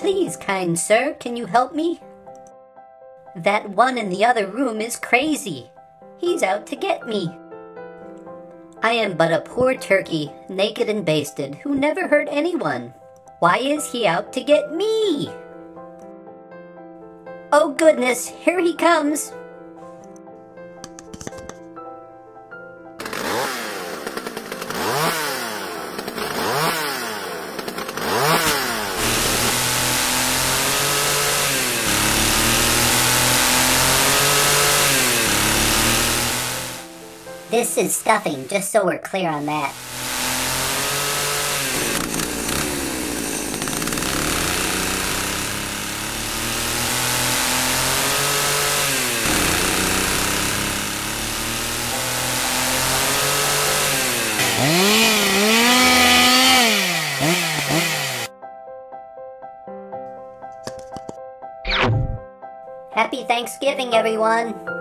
Please, kind sir, can you help me? That one in the other room is crazy. He's out to get me. I am but a poor turkey, naked and basted, who never hurt anyone. Why is he out to get me? Oh goodness, here he comes. This is stuffing, just so we're clear on that. Happy Thanksgiving, everyone!